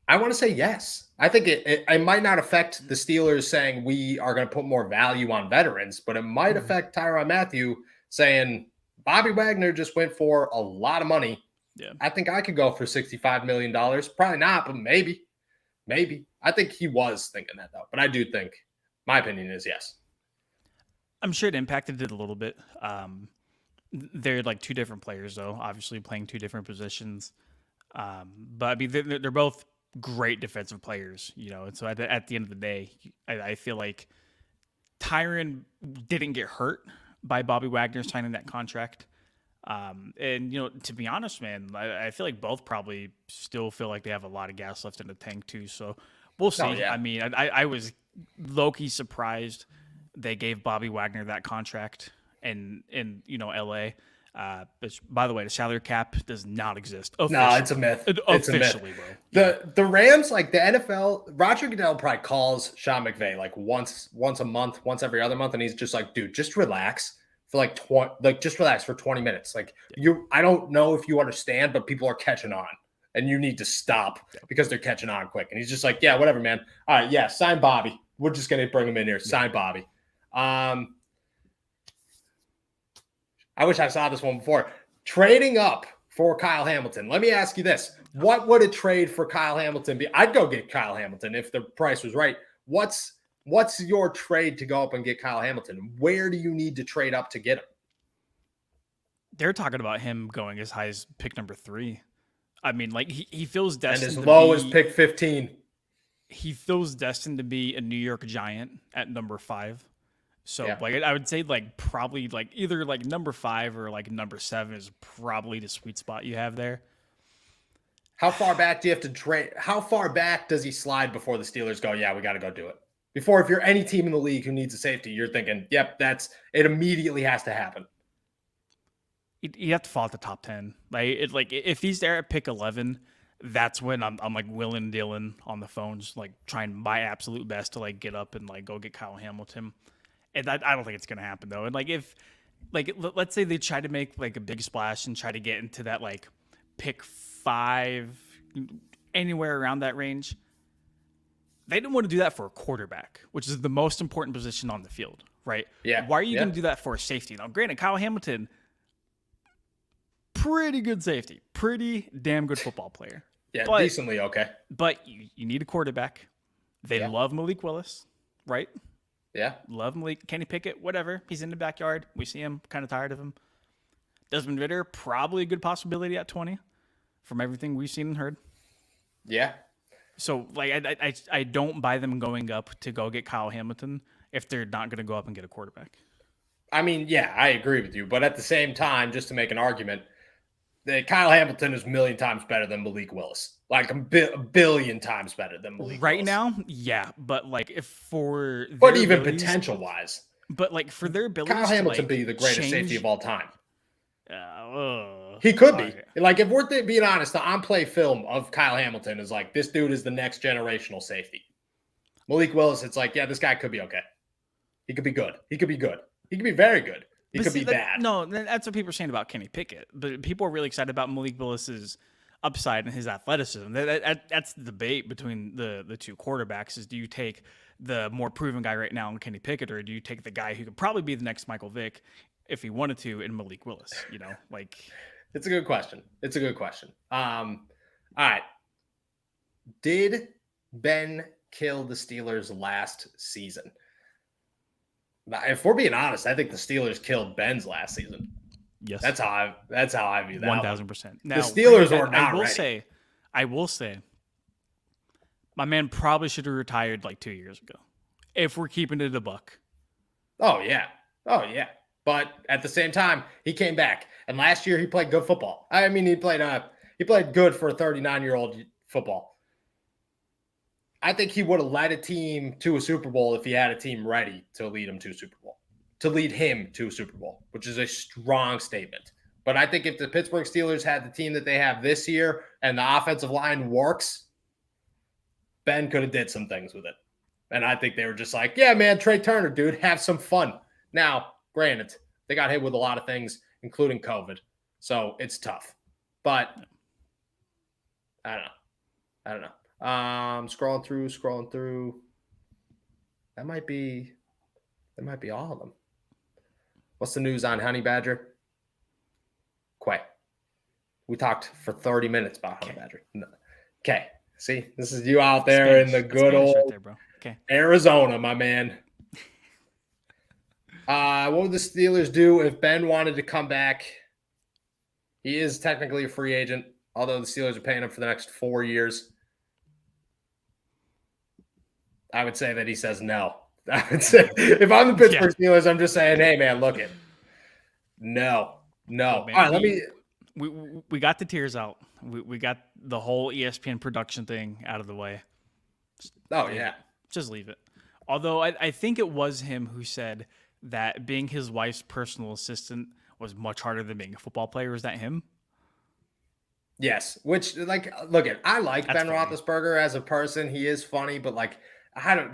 I want to say yes. I think it might not affect the Steelers saying we are going to put more value on veterans, but it might affect Tyrann Mathieu saying Bobby Wagner just went for a lot of money. Yeah, I think I could go for $65 million. Probably not, but maybe. I think he was thinking that, though. But I do think, my opinion is yes. I'm sure it impacted it a little bit. They're like two different players, though, obviously playing two different positions. But they're both great defensive players, And so at the end of the day, I feel like Tyrann didn't get hurt by Bobby Wagner signing that contract. And to be honest, man, I feel like both probably still feel like they have a lot of gas left in the tank too. So we'll see. Oh, yeah. I mean, I was low-key surprised they gave Bobby Wagner that contract in LA. Which, by the way, the salary cap does not exist. No, it's a myth. It's officially, a myth. Bro. The Rams, like the NFL, Roger Goodell probably calls Sean McVay like once a month, once every other month, and he's just like, dude, just relax for just relax for 20 minutes. Like I don't know if you understand, but people are catching on, and you need to stop because they're catching on quick. And he's just like, yeah, whatever, man. All right, yeah, sign Bobby. We're just gonna bring him in here. Sign Bobby. I wish I saw this one before. Trading up for Kyle Hamilton. Let me ask you this. What would a trade for Kyle Hamilton be? I'd go get Kyle Hamilton if the price was right. What's your trade to go up and get Kyle Hamilton? Where do you need to trade up to get him? They're talking about him going as high as pick number 3. I mean, like he feels destined and as low as pick 15. He feels destined to be a New York Giant at number 5. So I would say probably either number 5 or number 7 is probably the sweet spot you have there. How far back do you have to trade? How far back does he slide before the Steelers go, yeah, we got to go do it? Before, if you're any team in the league who needs a safety, you're thinking, yep, it immediately has to happen. You have to fall at the top 10. If he's there at pick 11, that's when I'm willing and dealing on the phones, trying my absolute best to get up and go get Kyle Hamilton. And I don't think it's going to happen, though. And, let's say they try to make, a big splash and try to get into that, pick 5, anywhere around that range. They didn't want to do that for a quarterback, which is the most important position on the field, right? Yeah. Why are you going to do that for a safety? Now, granted, Kyle Hamilton, pretty good safety. Pretty damn good football player. Yeah, decently okay. But you need a quarterback. They love Malik Willis, right? Yeah. Love Malik. Kenny Pickett, whatever. He's in the backyard. We see him. Kind of tired of him. Desmond Ridder, probably a good possibility at 20 from everything we've seen and heard. Yeah. So, I don't buy them going up to go get Kyle Hamilton if they're not going to go up and get a quarterback. I mean, yeah, I agree with you. But at the same time, just to make an argument, that Kyle Hamilton is a million times better than Malik Willis. A billion times better than Malik right Willis. Now, yeah. But, But even potential-wise. But, for their abilities Kyle Hamilton be the greatest safety of all time. He He could be. If we're being honest, the on-play film of Kyle Hamilton is this dude is the next generational safety. Malik Willis, it's this guy could be okay. He could be good. He could be good. He could be very good. He could be bad. No, that's what people are saying about Kenny Pickett. But people are really excited about Malik Willis's upside and his athleticism. That's the debate between the two quarterbacks is do you take the more proven guy right now in Kenny Pickett or do you take the guy who could probably be the next Michael Vick if he wanted to in Malik Willis, It's a good question. All right. Did Ben kill the Steelers last season? If we're being honest, I think the Steelers killed Ben's last season. Yes. That's how I view that. 1,000%. The Steelers are not ready. I will say my man probably should have retired 2 years ago. If we're keeping it a buck. Oh yeah. But at the same time, he came back, and last year he played good football. I mean, he played good for a 39-year-old football. I think he would have led a team to a Super Bowl if he had a team ready to lead him to a Super Bowl, which is a strong statement. But I think if the Pittsburgh Steelers had the team that they have this year and the offensive line works, Ben could have did some things with it. And I think they were just yeah, man, Trey Turner, dude, have some fun. Now, granted, they got hit with a lot of things, including COVID. So it's tough. But I don't know. Scrolling through. That might be all of them. What's the news on Honey Badger? Quay. We talked for 30 minutes about Honey Badger. Okay. See, this is you out there in the good old right there, bro. Okay. Arizona, my man. What would the Steelers do if Ben wanted to come back? He is technically a free agent, although the Steelers are paying him for the next 4 years. I would say that he says no. I would say if I'm the Pittsburgh Steelers, I'm just saying, hey, man, look it. No. Look, man, all right, we got the tears out. We got the whole ESPN production thing out of the way. Just leave it. Although I think it was him who said that being his wife's personal assistant was much harder than being a football player. Is that him? Yes. Which, like, look at, I like Ben Roethlisberger as a person. He is funny, but like,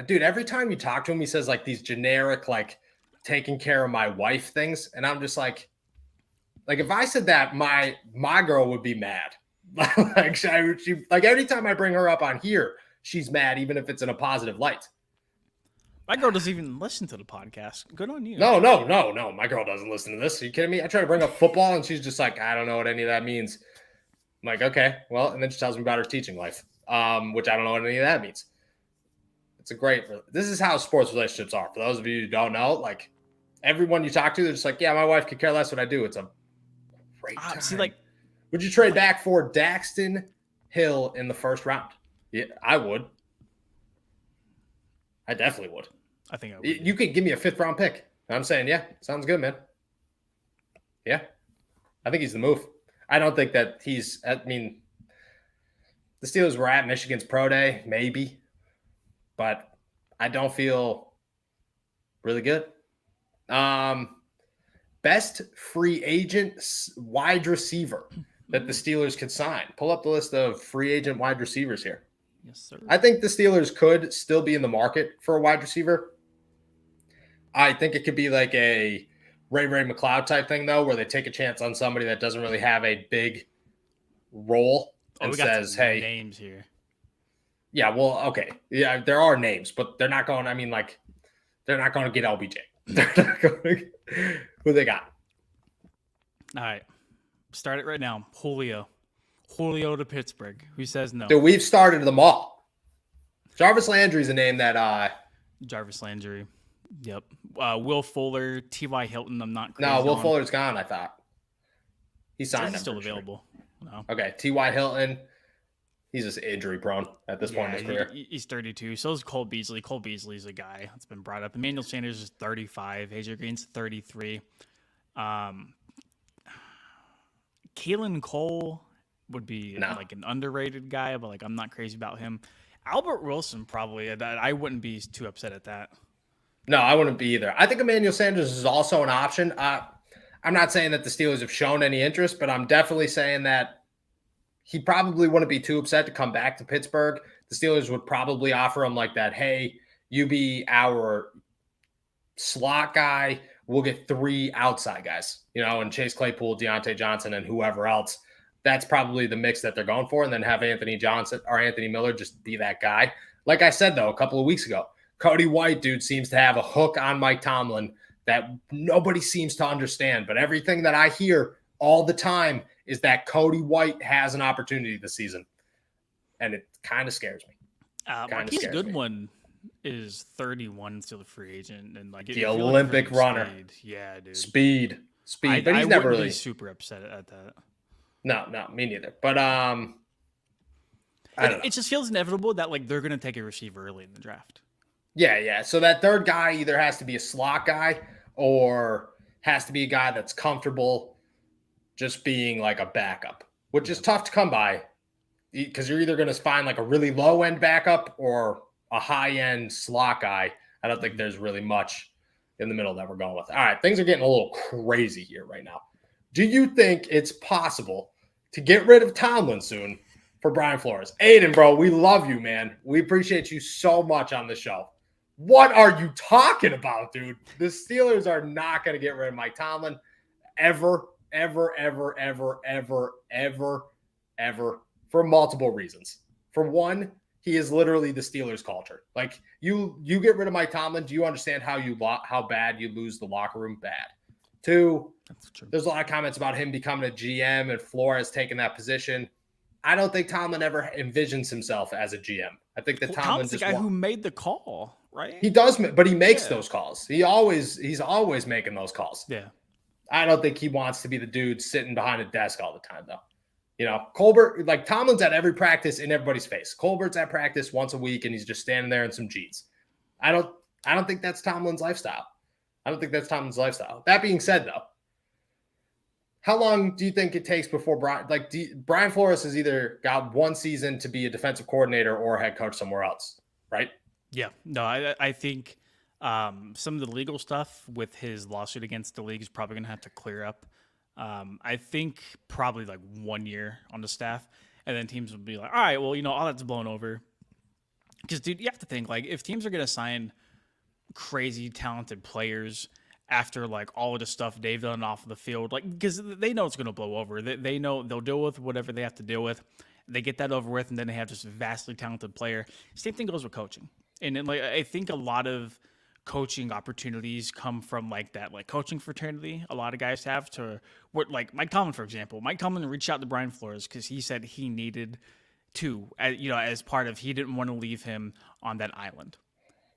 dude, every time you talk to him, he says like these generic, like taking care of my wife things. And I'm just like if I said that, my girl would be mad. Like she, like anytime I bring her up on here, she's mad, even if it's in a positive light. My girl doesn't even listen to the podcast. Good on you. No. My girl doesn't listen to this. Are you kidding me? I try to bring up football and she's just like, I don't know what any of that means. I'm like, okay, well, and then she tells me about her teaching life, which I don't know what any of that means. This is how sports relationships are. For those of you who don't know, like everyone you talk to, they're just like, yeah, my wife could care less what I do. It's a great time. See, like, would you trade back for Daxton Hill in the first round? Yeah, I would. I definitely would. I think I would. You could give me a 5th round pick. I'm saying, yeah, sounds good, man. Yeah. I think he's the move. I don't think that the Steelers were at Michigan's Pro Day, maybe, but I don't feel really good. Best free agent wide receiver that the Steelers could sign. Pull up the list of free agent wide receivers here. Yes, sir. I think the Steelers could still be in the market for a wide receiver. I think it could be like a Ray McLeod type thing, though, where they take a chance on somebody that doesn't really have a big role and says, hey. Names here. Yeah, well, okay. Yeah, there are names, but they're not going, they're not going to get LBJ. They're not going who they got? All right. Start it right now. Julio to Pittsburgh. Who says no? Dude, we've started them all. Jarvis Landry's a name that Jarvis Landry. Yep. Will Fuller, T.Y. Hilton. I'm not crazy. No, Will Fuller's gone, I thought. He signed. He's still available. No. Okay, T.Y. Hilton. He's just injury prone at this point in his career. He's 32. So is Cole Beasley. Cole Beasley's a guy that's been brought up. Emmanuel Sanders is 35. AJ Green's 33. Keelan Cole would be like an underrated guy, but like I'm not crazy about him. Albert Wilson probably. I wouldn't be too upset at that. No, I wouldn't be either. I think Emmanuel Sanders is also an option. I'm not saying that the Steelers have shown any interest, but I'm definitely saying that he probably wouldn't be too upset to come back to Pittsburgh. The Steelers would probably offer him like that, hey, you be our slot guy. We'll get 3 outside guys, and Chase Claypool, Deontay Johnson, and whoever else. That's probably the mix that they're going for, and then have Anthony Johnson or Anthony Miller just be that guy. Like I said, though, a couple of weeks ago, Cody White, dude, seems to have a hook on Mike Tomlin that nobody seems to understand. But everything that I hear all the time is that Cody White has an opportunity this season. And it kind of scares me. Marquise Goodwin is 31, still a free agent. And like the Olympic runner. Speed. Yeah, dude. Speed. But he's never really super upset at that. No, me neither. But I don't know. It just feels inevitable that like they're going to take a receiver early in the draft. Yeah. So that third guy either has to be a slot guy or has to be a guy that's comfortable just being like a backup, which is tough to come by because you're either going to find like a really low end backup or a high end slot guy. I don't think there's really much in the middle that we're going with. All right, things are getting a little crazy here right now. Do you think it's possible to get rid of Tomlin soon for Brian Flores? Aiden, bro, we love you, man. We appreciate you so much on the show. What are you talking about, dude? The Steelers are not going to get rid of Mike Tomlin ever, for multiple reasons. For one, he is literally the Steelers culture. Like you get rid of Mike Tomlin. Do you understand how bad you lose the locker room? Bad. 2, there's a lot of comments about him becoming a GM and Flores taking that position. I don't think Tomlin ever envisions himself as a GM. I think that Tomlin's the guy who made the call, right? He does, but he makes those calls. He's always making those calls. Yeah. I don't think he wants to be the dude sitting behind a desk all the time, though. Colbert, like Tomlin's at every practice in everybody's face. Colbert's at practice once a week, and he's just standing there in some jeans. I don't think that's Tomlin's lifestyle. That being said, though, how long do you think it takes before Brian Flores has either got one season to be a defensive coordinator or a head coach somewhere else, right? Yeah, no, I think some of the legal stuff with his lawsuit against the league is probably going to have to clear up. I think probably like 1 year on the staff, and then teams will be like, all right, well, all that's blown over. Because, dude, you have to think, like, if teams are going to sign crazy talented players after like all of the stuff they've done off of the field, like, because they know it's going to blow over. They know they'll deal with whatever they have to deal with. They get that over with, and then they have this vastly talented player. Same thing goes with coaching. And then, like, I think a lot of coaching opportunities come from like that, like coaching fraternity. A lot of guys have to, like Mike Tomlin, for example. Mike Tomlin reached out to Brian Flores because he said he needed to, as part of, he didn't want to leave him on that island.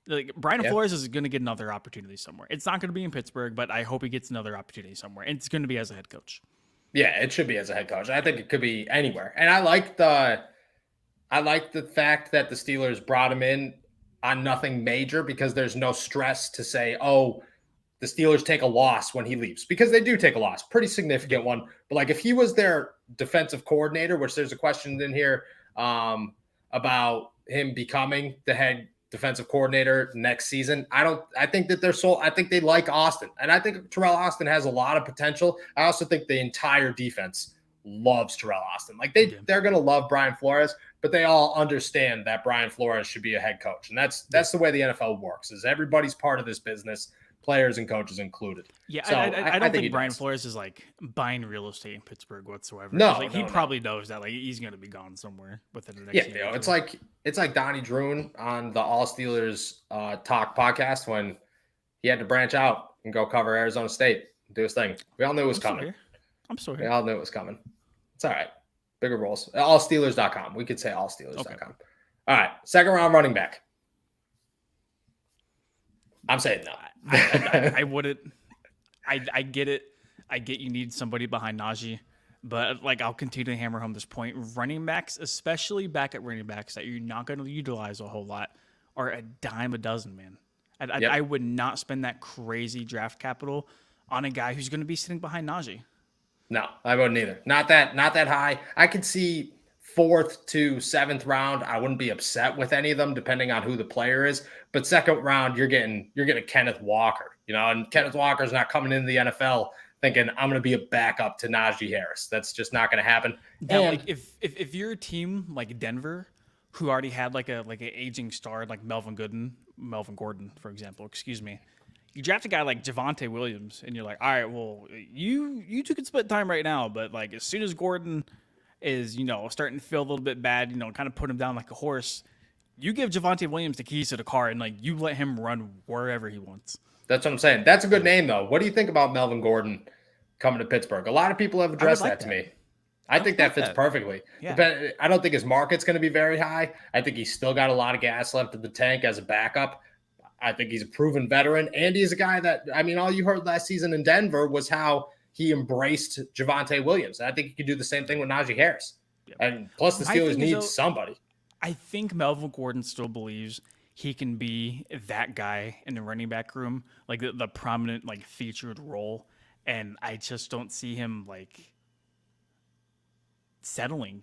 Like Brian Flores is going to get another opportunity somewhere. It's not going to be in Pittsburgh, but I hope he gets another opportunity somewhere. And it's going to be as a head coach. Yeah, it should be as a head coach. I think it could be anywhere. And I like the fact that the Steelers brought him in on nothing major because there's no stress to say, oh, the Steelers take a loss when he leaves, because they do take a loss, pretty significant one. But like if he was their defensive coordinator, which there's a question in here about him becoming the head defensive coordinator next season, I think they like Austin, and I think Terrell Austin has a lot of potential. I also think the entire defense loves Terrell Austin. Like they're going to love Brian Flores, but they all understand that Brian Flores should be a head coach. And that's the way the NFL works, is everybody's part of this business, players and coaches included. Yeah, so I don't think Brian Flores is like buying real estate in Pittsburgh whatsoever. No, he probably knows that like he's going to be gone somewhere within the next year. Yeah, it's like Donnie Droon on the All Steelers Talk podcast when he had to branch out and go cover Arizona State, do his thing. We all knew it was coming. I'm still here. We all knew it was coming. It's all right. Bigger roles. Allsteelers.com. We could say allsteelers.com. Okay. All right. Second round running back. I'm saying no. I wouldn't. I get it. I get you need somebody behind Najee, but like I'll continue to hammer home this point. Running backs, especially backup running backs that you're not going to utilize a whole lot, are a dime a dozen, man. I would not spend that crazy draft capital on a guy who's going to be sitting behind Najee. No, I wouldn't either. Not that high. I could see 4th to 7th round. I wouldn't be upset with any of them, depending on who the player is. But second round, you're getting Kenneth Walker, and Kenneth Walker's not coming into the NFL thinking I'm going to be a backup to Najee Harris. That's just not going to happen. Now, like if you're a team like Denver, who already had like an aging star like Melvin Gordon, for example, you draft a guy like Javonte Williams, and you're like, all right, well, you two can split time right now, but like as soon as Gordon is, starting to feel a little bit bad, kind of put him down like a horse, you give Javonte Williams the keys to the car and like you let him run wherever he wants. That's what I'm saying. That's a good name, though. What do you think about Melvin Gordon coming to Pittsburgh? A lot of people have addressed that to me. I think that fits perfectly. Yeah. I don't think his market's going to be very high. I think he's still got a lot of gas left in the tank as a backup. I think he's a proven veteran, and he's a guy that, all you heard last season in Denver was how he embraced Javonte Williams. I think he could do the same thing with Najee Harris. Yep. And plus the Steelers need somebody. I think Melvin Gordon still believes he can be that guy in the running back room, like the prominent, like featured role. And I just don't see him like settling,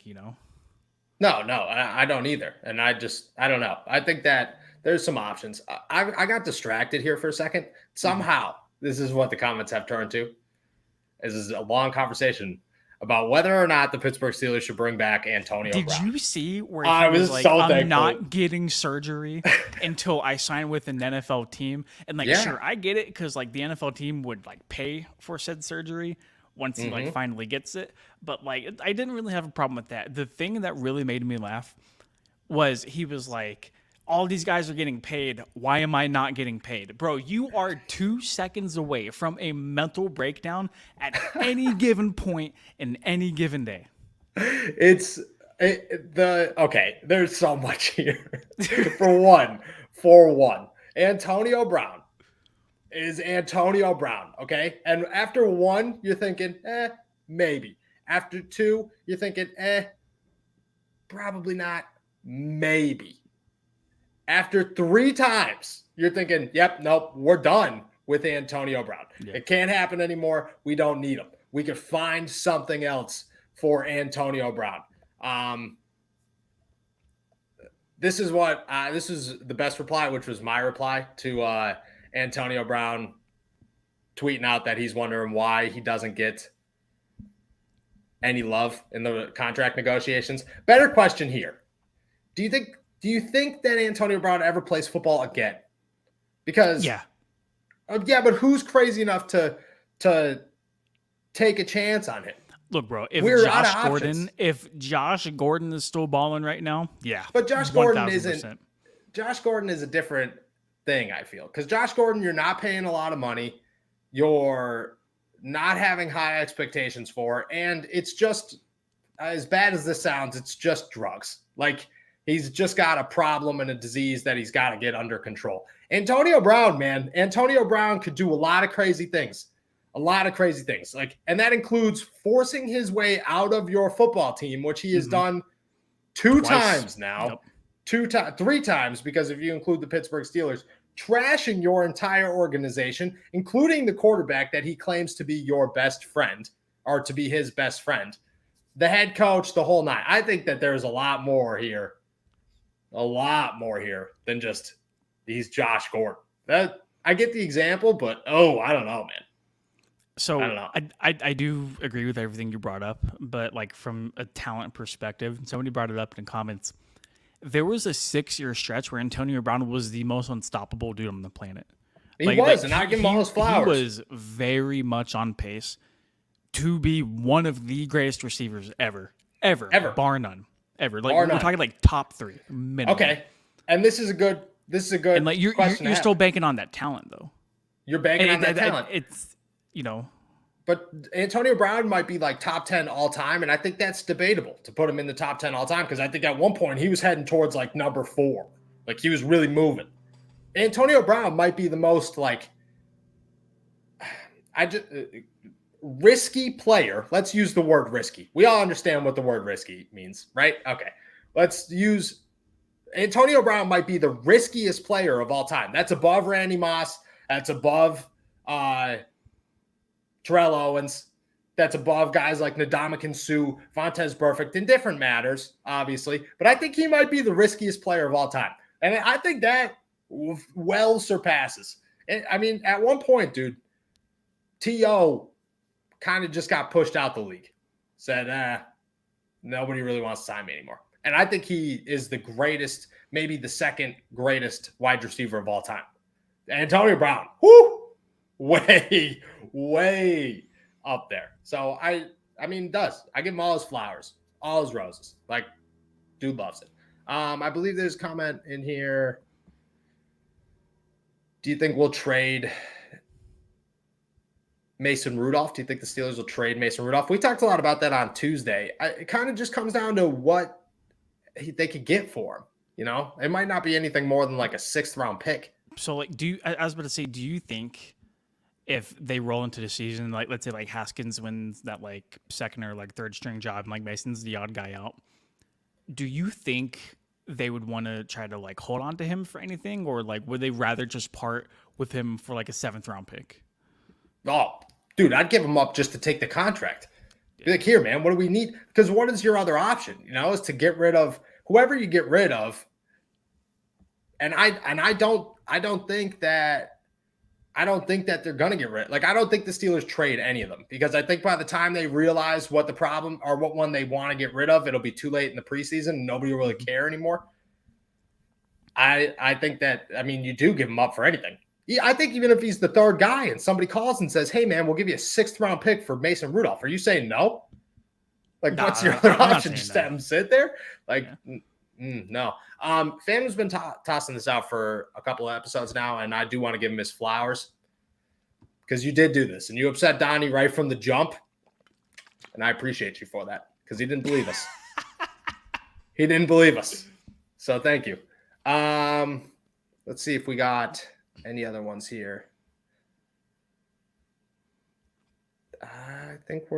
No, I don't either. And I don't know. I think that there's some options. I got distracted here for a second. Somehow, this is what the comments have turned to. This is a long conversation about whether or not the Pittsburgh Steelers should bring back Antonio Brown. Did you see where he was like, I'm not getting surgery until I sign with an NFL team? And like, sure, I get it, because like the NFL team would like pay for said surgery once he like finally gets it. But like, I didn't really have a problem with that. The thing that really made me laugh was he was like, all these guys are getting paid. Why am I not getting paid? Bro, you are 2 seconds away from a mental breakdown at any given point in any given day. There's so much here. For one, Antonio Brown is Antonio Brown, okay? And after 1, you're thinking, maybe. After 2, you're thinking, probably not, maybe. After 3 times, you're thinking, yep, nope, we're done with Antonio Brown. Yeah. It can't happen anymore. We don't need him. We could find something else for Antonio Brown. This is the best reply, which was my reply to Antonio Brown tweeting out that he's wondering why he doesn't get any love in the contract negotiations. Better question here. Do you think that Antonio Brown ever plays football again? Because but who's crazy enough to take a chance on him? Look, bro, if Josh Gordon is still balling right now, but Josh Gordon 1000%. isn't. Josh Gordon is a different thing, I feel, because Josh Gordon, you're not paying a lot of money, you're not having high expectations for, and it's just, as bad as this sounds, it's just drugs. Like, he's just got a problem and a disease that he's got to get under control. Antonio Brown, man, Antonio Brown could do a lot of crazy things. Like, and that includes forcing his way out of your football team, which he has done twice. Times now, yep. 3 times, because if you include the Pittsburgh Steelers, trashing your entire organization, including the quarterback that he claims to be your best friend or to be his best friend, the head coach, the whole nine. I think that there's a lot more here than just he's Josh Gordon. That I get the example, but I don't know, man. So I do agree with everything you brought up, but like from a talent perspective, somebody brought it up in the comments. There was a 6-year stretch where Antonio Brown was the most unstoppable dude on the planet. And I give him all his flowers. He was very much on pace to be one of the greatest receivers ever, bar none, ever. Like we're talking like top 3 minimum. Okay, and this is a good. And like you're still banking on that talent though. You're banking on that talent. It's But Antonio Brown might be like top 10 all time, and I think that's debatable to put him in the top 10 all time, because I think at one point he was heading towards like number 4. Like, he was really moving. Antonio Brown might be the most risky player. Let's use the word risky. We all understand what the word risky means, right? Okay. Let's use Antonio Brown might be the riskiest player of all time. That's above Randy Moss. That's above Terrell Owens. That's above guys like Ndamukong Suh, Vontaze Burfict, in different matters, obviously. But I think he might be the riskiest player of all time. And I think that well surpasses. I mean, at one point, dude, T.O. kind of just got pushed out the league. Said, nobody really wants to sign me anymore. And I think he is the greatest, maybe the second greatest wide receiver of all time. Antonio Brown, way up there. So I give him all his flowers, all his roses. Like, dude loves it. I believe there's a comment in here. Do you think we'll trade Mason Rudolph? Do you think the Steelers will trade Mason Rudolph? We talked a lot about that on Tuesday. It kind of just comes down to what they could get for him. It might not be anything more than like a 6th round pick. So like, I was about to say, do you think if they roll into the season, like let's say like Haskins wins that like 2nd or like 3rd string job and like Mason's the odd guy out, do you think they would want to try to like hold on to him for anything, or like would they rather just part with him for like a 7th round pick? Oh, dude, I'd give him up just to take the contract. Be like, here, man, what do we need? Because what is your other option? Is to get rid of whoever you get rid of. And I don't think that they're going to get rid. Like, I don't think the Steelers trade any of them, because I think by the time they realize what the problem or what one they want to get rid of, it'll be too late in the preseason. And nobody will really care anymore. I think that, you do give him up for anything. Yeah, I think even if he's the 3rd guy and somebody calls and says, hey, man, we'll give you a 6th round pick for Mason Rudolph, are you saying no? Like, what's your other option? Just have him sit there? Like, no. Fan has been tossing this out for a couple of episodes now, and I do want to give him his flowers, because you did do this, and you upset Donnie right from the jump, and I appreciate you for that, because he didn't believe us. He didn't believe us. So thank you. Let's see if we got any other ones here. I think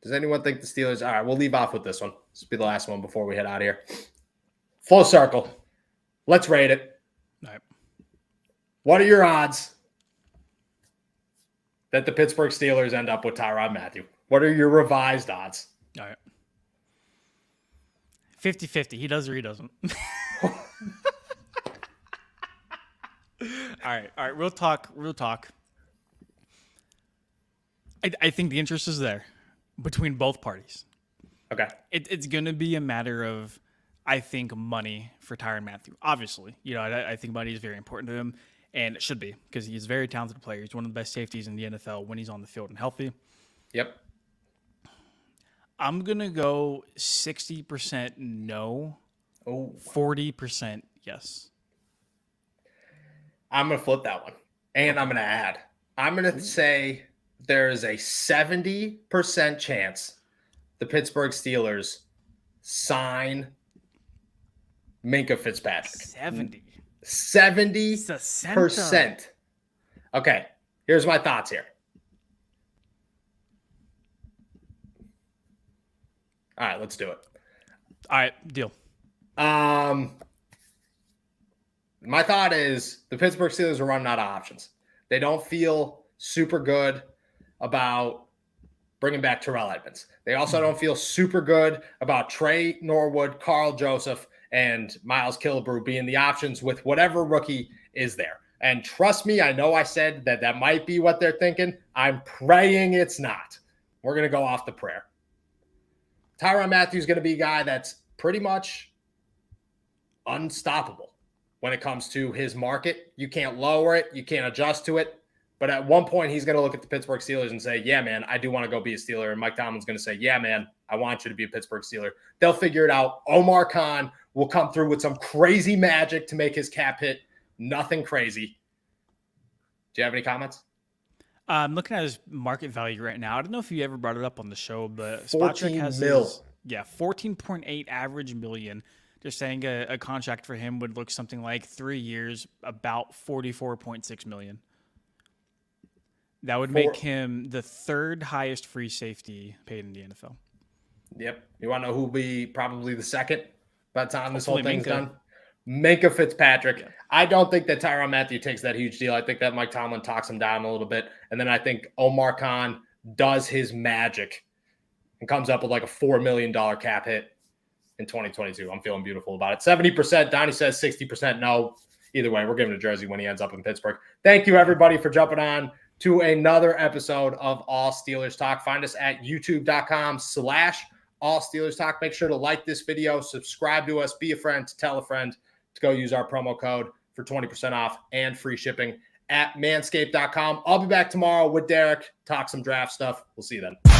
does anyone think the Steelers? All right, we'll leave off with this one. This will be the last one before we head out of here. Full circle. Let's rate it. What are your odds that the Pittsburgh Steelers end up with Tyrann Mathieu? What are your revised odds? All right. 50-50. He does or he doesn't. All right. Real talk. I think the interest is there between both parties. Okay. It's going to be a matter of, I think, money for Tyrann Mathieu. Obviously, I think money is very important to him, and it should be because he's a very talented player. He's one of the best safeties in the NFL when he's on the field and healthy. Yep. I'm going to go 60% no, 40% yes. I'm going to flip that one, and I'm going to add. I'm going to say there is a 70% chance the Pittsburgh Steelers sign Minkah Fitzpatrick. 70%. Okay, here's my thoughts here. All right, let's do it. All right, deal. My thought is the Pittsburgh Steelers are running out of options. They don't feel super good about bringing back Terrell Edmunds. They also don't feel super good about Tre Norwood, Karl Joseph, and Miles Killebrew being the options with whatever rookie is there. And trust me, I know I said that might be what they're thinking. I'm praying it's not. We're going to go off the prayer. Tyrann Mathieu is going to be a guy that's pretty much unstoppable when it comes to his market. You can't lower it. You can't adjust to it. But at one point, he's going to look at the Pittsburgh Steelers and say, yeah, man, I do want to go be a Steeler. And Mike Tomlin's going to say, yeah, man, I want you to be a Pittsburgh Steeler. They'll figure it out. Omar Khan will come through with some crazy magic to make his cap hit. Nothing crazy. Do you have any comments? I'm looking at his market value right now. I don't know if you ever brought it up on the show, but 14 has mil. 14.8 average million. They're saying a contract for him would look something like 3 years, about 44.6 million. That would make him the third highest free safety paid in the NFL. Yep. You want to know who will be probably the second by the time this whole thing's Minkah. done? Minkah Fitzpatrick. Yeah. I don't think that Tyrann Mathieu takes that huge deal. I think that Mike Tomlin talks him down a little bit. And then I think Omar Khan does his magic and comes up with like a $4 million cap hit in 2022. I'm feeling beautiful about it. 70%. Donnie says 60% no. Either way, we're giving a jersey when he ends up in Pittsburgh. Thank you, everybody, for jumping on to another episode of All Steelers Talk. Find us at youtube.com/All Steelers Talk. Make sure to like this video, subscribe to us, be a friend, tell a friend to go use our promo code for 20% off and free shipping at manscaped.com. I'll be back tomorrow with Derek, talk some draft stuff. We'll see you then.